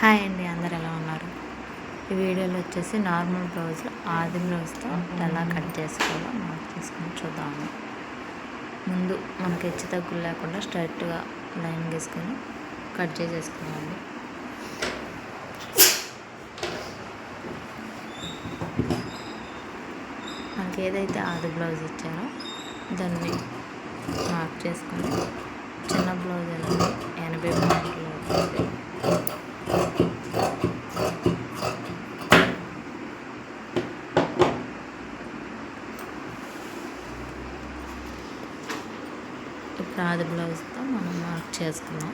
Hi అండి, అందరు ఎలా ఉన్నారు? ఈ వీడియోలో వచ్చేసి నార్మల్ బ్లౌజ్ ఆది బ్లౌజ్తో ఎలా కట్ చేసుకోవాలో మార్క్ చేసుకొని చూద్దాము. ముందు మనకి హెచ్చు తగ్గులు లేకుండా స్ట్రైట్గా లైన్ గీసుకొని కట్ చేసేసుకోవాలి. మనకి ఏదైతే ఆది బ్లౌజ్ ఇచ్చారో దాన్ని మార్క్ చేసుకొని చిన్న బ్లౌజ్ అనేది 80 పాయింట్లు అవుతుంది. ఇప్పుడు ఆది బ్లౌజ్తో మనం మార్క్ చేసుకున్నాం.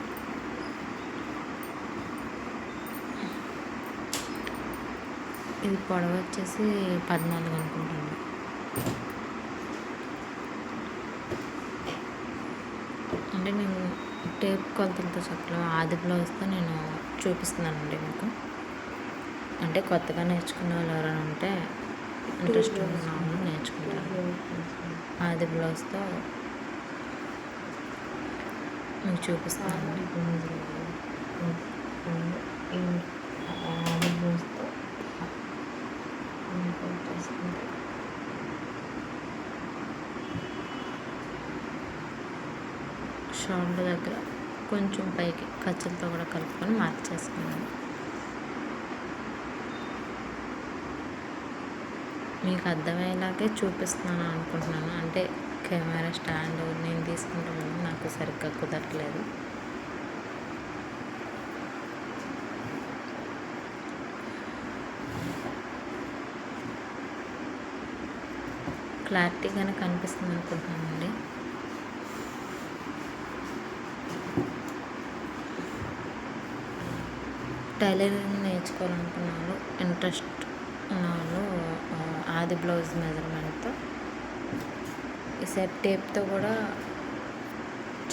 ఇది పొడవు వచ్చేసి 14 అనుకుంటాను. అంటే నేను టేప్ కొలతలతో చెప్పలేదు, ఆది బ్లౌజ్తో నేను చూపిస్తున్నానండి మీకు. అంటే కొత్తగా నేర్చుకునే వాళ్ళు ఎవరైనా ఉంటే ఇంట్రెస్ట్ ఉన్న వాళ్ళు నేర్చుకుంటారు. ఆది బ్లౌజ్తో మీకు చూపిస్తాను. ఆది బ్లౌజ్తో షోల్డర్ దగ్గర కొంచెం పైకి ఖర్చులతో కూడా కలుపుకొని మార్క్ చేసుకున్నాను. మీకు అర్థమయ్యేలాగే చూపిస్తున్నాను అనుకుంటున్నాను. అంటే కెమెరా స్టాండ్ నేను తీసుకుంటున్నాను, నాకు సరిగ్గా కుదరట్లేదు. క్లారిటీగానే కనిపిస్తుంది అనుకుంటున్నానండి. టైలరింగ్ నేర్చుకోవాలనుకున్నాను, ఇంట్రెస్ట్ ఉన్నాను. ఆది బ్లౌజ్ మెజర్మెంట్తో ఈసారి టేప్తో కూడా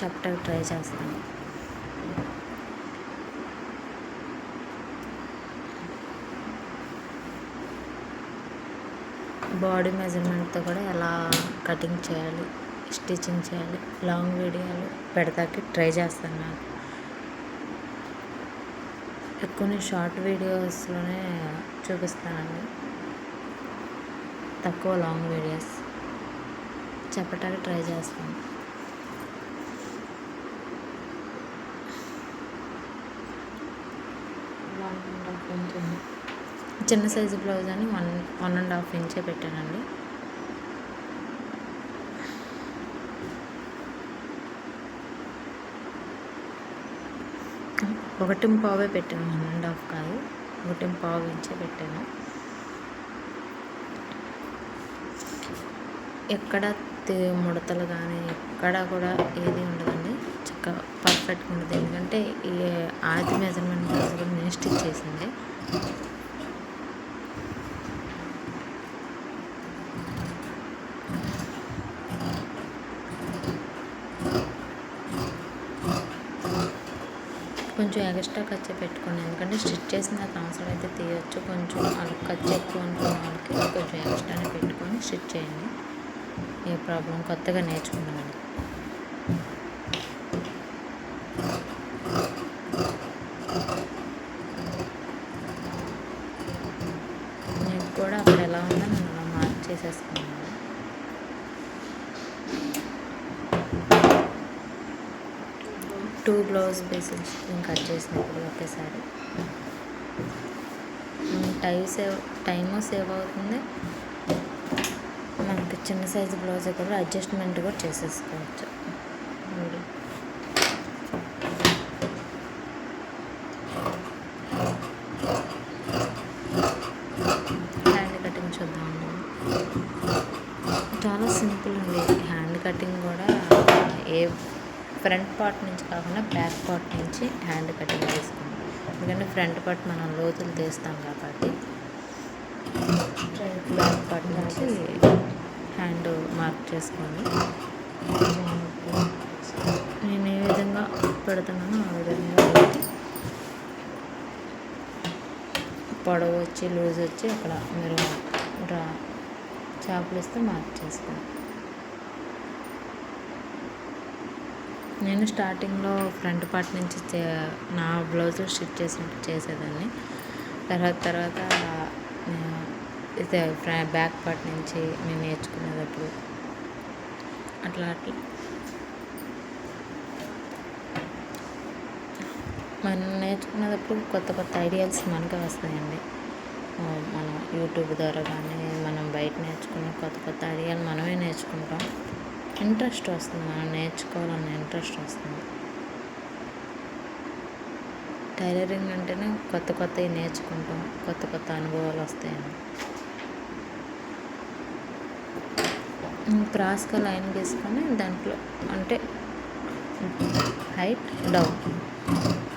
చెప్పడానికి ట్రై చేస్తాను. బాడీ మెజర్మెంట్తో కూడా ఎలా కటింగ్ చేయాలి, స్టిచ్చింగ్ చేయాలి, లాంగ్ వీడియోలు పెడతాకి ట్రై చేస్తాను. నాకు కొన్ని షార్ట్ వీడియోస్లోనే చూపిస్తానండి, తక్కువ లాంగ్ వీడియోస్ చెప్పటానికి ట్రై చేస్తాను. చిన్న సైజు బ్లౌజ్ అని 1.5 ఇంచే పెట్టానండి. ఒకటి పావే పెట్టాను, 1.5 కాదు, 1.5 ఇంచే పెట్టాను. ఎక్కడ ముడతలు కానీ ఎక్కడ కూడా ఏది ఉండదండి, చక్కగా పర్ఫెక్ట్గా ఉండదు. ఎందుకంటే ఈ ఆది మెజర్మెంట్ బ్లౌజ్ కూడా నేను స్టిచ్ చేసింది. కొంచెం ఎక్స్ట్రా ఖర్చు పెట్టుకోండి, ఎందుకంటే స్టిచ్ చేసిన తర్వాత అవసరం అయితే తీయచ్చు. కొంచెం వాళ్ళకి ఖర్చు ఎక్కువ అనుకున్న వాళ్ళకి కొంచెం ఎక్స్ట్రానే పెట్టుకొని స్టిచ్ చేయండి. ఏ ప్రాబ్లం, కొత్తగా నేర్చుకున్నాను. నేను కూడా అక్కడ ఎలా ఉందో నేను అలా మార్క్ చేసేసుకున్నాను. టూ బ్లౌజ్ పీసెస్ కట్ చేసినప్పుడు ఒకేసారి టైము సేవ్ అవుతుంది. మనకి చిన్న సైజు బ్లౌజ్ కూడా అడ్జస్ట్మెంట్ కూడా చేసేసుకోవచ్చు. హ్యాండ్ కటింగ్ చూద్దామండి. చాలా సింపుల్ అండి హ్యాండ్ కటింగ్ కూడా. ఏ ఫ్రంట్ పార్ట్ నుంచి కాకుండా బ్యాక్ పార్ట్ నుంచి హ్యాండ్ కటింగ్ చేసుకోండి. ఎందుకంటే ఫ్రంట్ పార్ట్ మనం లోతులు తీస్తాం కాబట్టి బ్యాక్ పార్ట్ నుంచి హ్యాండ్ మార్క్ చేసుకోండి. నేను ఏ విధంగా పెడుతున్నానో ఆ విధంగా పెట్టి పొడవు వచ్చి లూజ్ వచ్చి అక్కడ మీరు చాకులు ఇస్తే మార్క్ చేసుకోండి. నేను స్టార్టింగ్లో ఫ్రంట్ పార్ట్ నుంచి నా బ్లౌజులు స్టిచ్ చేసినట్టు చేసేదాన్ని. తర్వాత ఇది బ్యాక్ పార్ట్ నుంచి నేను నేర్చుకునేటప్పుడు అట్లా మనం నేర్చుకునేటప్పుడు కొత్త ఐడియాస్ మనకే వస్తాయండి. మనం యూట్యూబ్ ద్వారా కానీ మనం బయట నేర్చుకునే కొత్త ఐడియాలు మనమే నేర్చుకుంటాం. ఇంట్రెస్ట్ వస్తుంది, మనం నేర్చుకోవాలన్న ఇంట్రెస్ట్ వస్తుంది. టైలరింగ్ అంటేనే కొత్తవి నేర్చుకుంటాం, కొత్త అనుభవాలు వస్తాయండి. క్రాస్గా లైన్ గీసుకొని దాంట్లో అంటే హైట్ డౌన్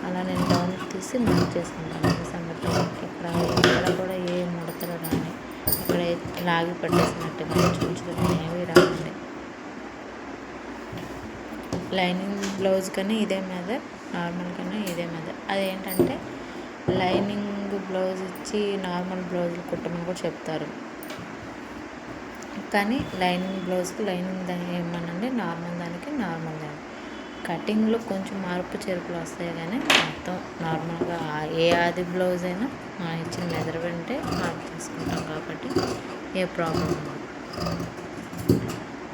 అలా నేను డౌన్ తీసి మార్క్ చేసుకుంటాను. సంగతి ఇక్కడ కూడా ఏ ముడతలు రాని, ఇక్కడ లాగి పట్టేసినట్టు కానీ చూసుకొని ఏవి రావండి. లైనింగ్ బ్లౌజ్ కానీ ఇదే మెథడ్, నార్మల్ కన్నా ఇదే మెథడ్. అదేంటంటే లైనింగ్ బ్లౌజ్ ఇచ్చి నార్మల్ బ్లౌజులు కుట్టమని కూడా చెప్తారు. కానీ లైనింగ్ బ్లౌజ్కి లైనింగ్ దానికి ఏమనండి, నార్మల్ దానికి నార్మల్ దానికి కటింగ్లో కొంచెం మార్పు చేర్పులు వస్తాయి. కానీ మొత్తం నార్మల్గా ఏ ఆది బ్లౌజ్ అయినా మనం ఇచ్చిన మెజర్మెంటే మార్క్ చేసుకుంటాం కాబట్టి ఏ ప్రాబ్లం ఉండదు.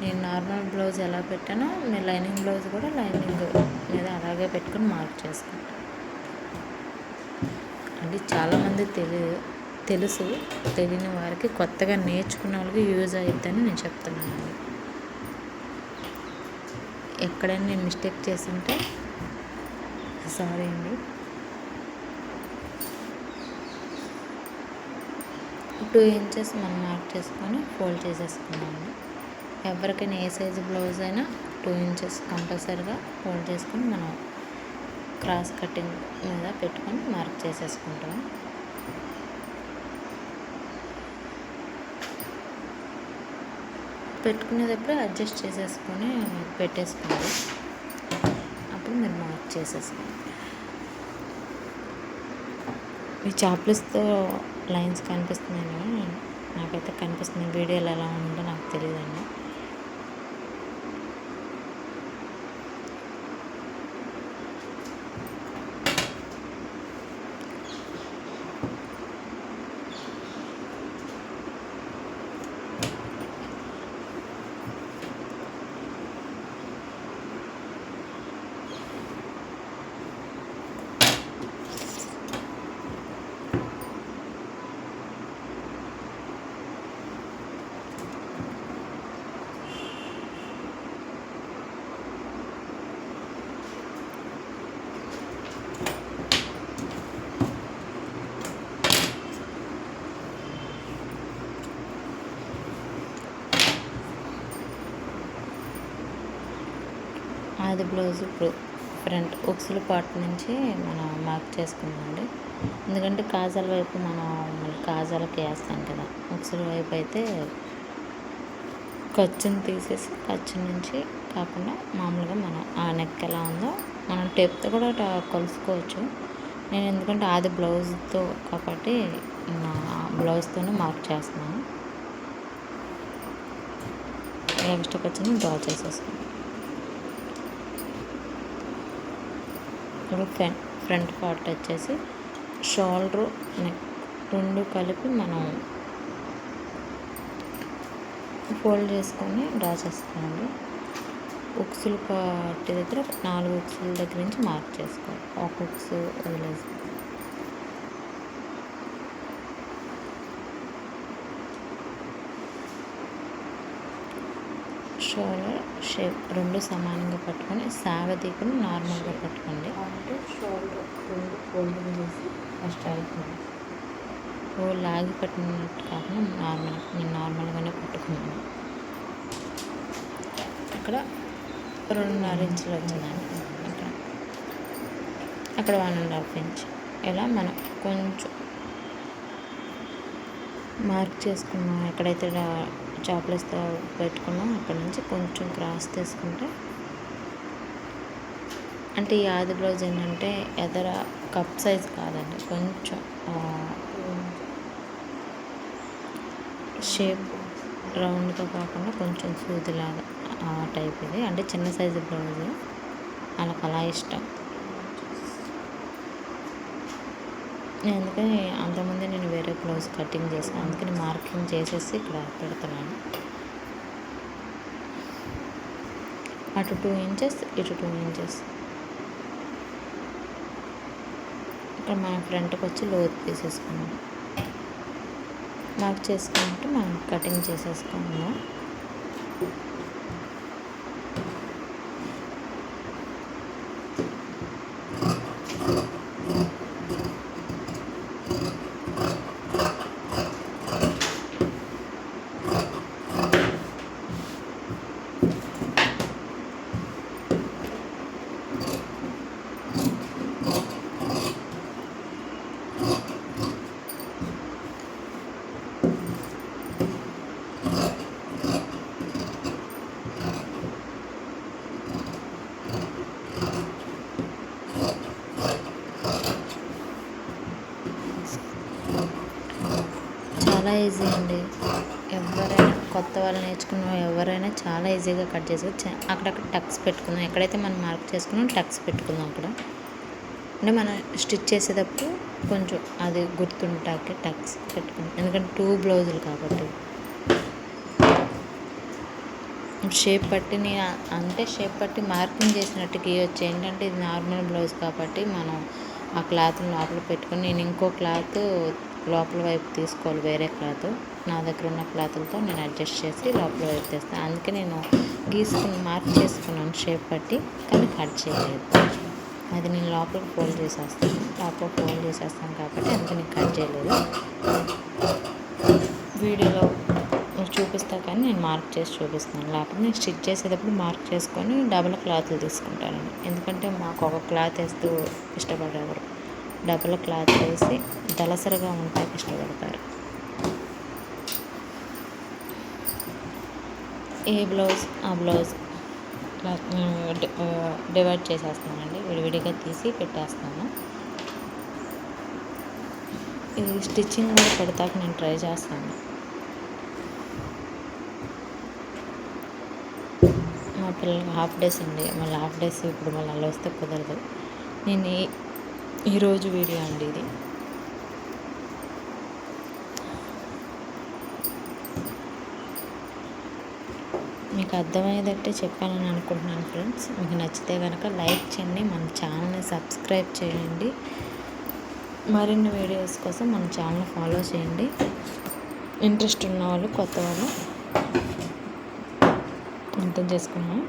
నేను నార్మల్ బ్లౌజ్ ఎలా పెట్టానో నేను లైనింగ్ బ్లౌజ్ కూడా లైనింగ్ మీద అలాగే పెట్టుకుని మార్క్ చేసుకుంటాను. అంటే చాలామంది తెలుసు, తెలియని వారికి, కొత్తగా నేర్చుకున్న వాళ్ళకి యూజ్ అవుతుందని నేను చెప్తున్నాను. ఎక్కడైనా నేను మిస్టేక్ చేస్తుంటే సారీ అండి. 2 ఇంచెస్ మనం మార్క్ చేసుకొని ఫోల్డ్ చేసేసుకున్నామండి. ఎవరికైనా ఏ సైజు బ్లౌజ్ అయినా 2 ఇంచెస్ కంపల్సరీగా ఫోల్డ్ చేసుకొని మనం క్రాస్ కటింగ్ మీద పెట్టుకొని మార్క్ చేసేసుకుంటాం. పెట్టుకునేటప్పుడు అడ్జస్ట్ చేసేసుకొని పెట్టేసుకోండి. అప్పుడు మీరు మార్క్ చేసేసుకోండి. ఈ చాప్లిస్తో లైన్స్ కనిపిస్తున్నాయి, నాకైతే కనిపిస్తుంది. వీడియోలో ఎలా ఉందో నాకు తెలియదండి. అది బ్లౌజ్ ఇప్పుడు ఫ్రంట్ ఉక్సుల పార్ట్ నుంచి మనం మార్క్ చేసుకుందామండి. ఎందుకంటే కాజాల వైపు మనం మళ్ళీ కాజాలకి వేస్తాం కదా, ఉక్సుల వైపు అయితే ఖర్చుని తీసేసి ఖర్చు నుంచి కాకుండా మామూలుగా మనం ఆ నెక్ ఎలా ఉందో మనం టేప్తో కూడా కొలుసుకోవచ్చు. నేను ఎందుకంటే అది బ్లౌజ్తో కాబట్టి బ్లౌజ్తోనే మార్క్ చేస్తున్నాను. ఎక్స్ట్రా ఖర్చుని డ్రా చేసేస్తాను. ఇప్పుడు ఫ్రంట్ పార్ట్ వచ్చేసి షోల్డర్, నెక్ 2 కలిపి మనం ఫోల్డ్ చేసుకొని డ్రా చేసుకోండి. ఉక్సులు పార్ట్ దగ్గర 4 ఉక్సుల దగ్గర నుంచి మార్క్ చేసుకోవాలి. ఒక ఉక్సు వదిలేసి షోల్డర్ షేప్ 2 సమానంగా పట్టుకొని సాగదీకుని నార్మల్గా పట్టుకోండి. అంటే షోల్డర్ 2 ఫోల్డింగ్ చేసి ఫస్ట్ అయిపోయింది. లాగి పట్టినట్టు కాకుండా నేను నార్మల్గానే పట్టుకున్నాను. అక్కడ 2.5 ఇంచులు వచ్చిందండి. అక్కడ 1.5 ఇంచ్ ఇలా మనం కొంచెం మార్క్ చేసుకున్నాం. ఎక్కడైతే చాప్లెస్తో పెట్టుకున్నాం అక్కడ నుంచి కొంచెం క్రాస్ తీసుకుంటే, అంటే ఈ ఆది బ్లౌజ్ ఏంటంటే ఎదర కప్ సైజ్ కాదండి, కొంచెం షేప్ రౌండ్గా కాకుండా కొంచెం సూదిలాగా ఆ టైప్ ఇది. అంటే చిన్న సైజు బ్లౌజ్ వాళ్ళకి అలా ఇష్టం. అందుకని అంతకుముందే నేను వేరే బ్లౌజ్ కటింగ్ చేశాను, అందుకని మార్కింగ్ చేసేసి ఇక్కడ పెడుతున్నాను. అటు 2 ఇంచెస్, ఇటు 2 ఇంచెస్. ఇక్కడ మన ఫ్రంట్కి వచ్చి లోతు తీసేసుకున్నాం. మార్క్ చేసుకుంటూ మనం కటింగ్ చేసేసుకున్నాం. చాలా ఈజీ అండి. ఎవరైనా కొత్త వాళ్ళు నేర్చుకున్న ఎవరైనా చాలా ఈజీగా కట్ చేసుకోవచ్చు. అక్కడక్కడ టక్స్ పెట్టుకుందాం, ఎక్కడైతే మనం మార్క్ చేసుకున్నాం టక్స్ పెట్టుకుందాం. అక్కడ అంటే మనం స్టిచ్ చేసేటప్పుడు కొంచెం అది గుర్తుంటాకే టక్స్ పెట్టుకుందాం, ఎందుకంటే 2 బ్లౌజులు కాబట్టి. షేప్ పట్టి నేను అంటే షేప్ పట్టి మార్కింగ్ చేసినట్టు గీయొచ్చు. ఏంటంటే ఇది నార్మల్ బ్లౌజ్ కాబట్టి మనం ఆ క్లాత్ని లోపల పెట్టుకొని నేను ఇంకో క్లాత్ లోపల వైపు తీసుకోవాలి, వేరే క్లాత్. నా దగ్గర ఉన్న క్లాతులతో నేను అడ్జస్ట్ చేసి లోపల వైపు తీస్తాను. అందుకే నేను గీసుకుని మార్క్ చేసుకున్నాను షేప్ పట్టి, కానీ కట్ చేయలేదు. అది నేను లోపలికి ఫోల్డ్ చేసేస్తాను, లోపల ఫోల్డ్ చేసేస్తాను కాబట్టి అందుకే నేను కట్ చేయలేదు. వీడియోలో చూపిస్తా కానీ నేను మార్క్ చేసి చూపిస్తాను. లేకపోతే నేను స్టిచ్ చేసేటప్పుడు మార్క్ చేసుకొని డబుల్ క్లాత్లు తీసుకుంటానండి. ఎందుకంటే మాకు ఒక క్లాత్ వేస్తూ ఇష్టపడేవారు, డబుల్ క్లాత్ వేసి దళసరిగా ఉంటాకి ఇష్టపడతారు. ఏ బ్లౌజ్ ఆ బ్లౌజ్ డివైడ్ చేసేస్తానండి, విడివిడిగా తీసి పెట్టేస్తాను. ఇది స్టిచ్చింగ్ కూడా పెడతాక నేను ట్రై చేస్తాను. మా పిల్లలకి హాఫ్ డేస్ అండి, మళ్ళీ హాఫ్ డేస్ ఇప్పుడు మళ్ళీ అలా వస్తే కుదరదు. నేను ఈరోజు వీడియో అండి ఇది. మీకు అర్థమయ్యేటట్టే చెప్పాలని అనుకుంటున్నాను ఫ్రెండ్స్. మీకు నచ్చితే కనుక లైక్ చేయండి, మన ఛానల్ని సబ్స్క్రైబ్ చేయండి. మరిన్ని వీడియోస్ కోసం మన ఛానల్ ఫాలో చేయండి. ఇంట్రెస్ట్ ఉన్న వాళ్ళు, కొత్త వాళ్ళు అర్థం చేసుకున్నాం.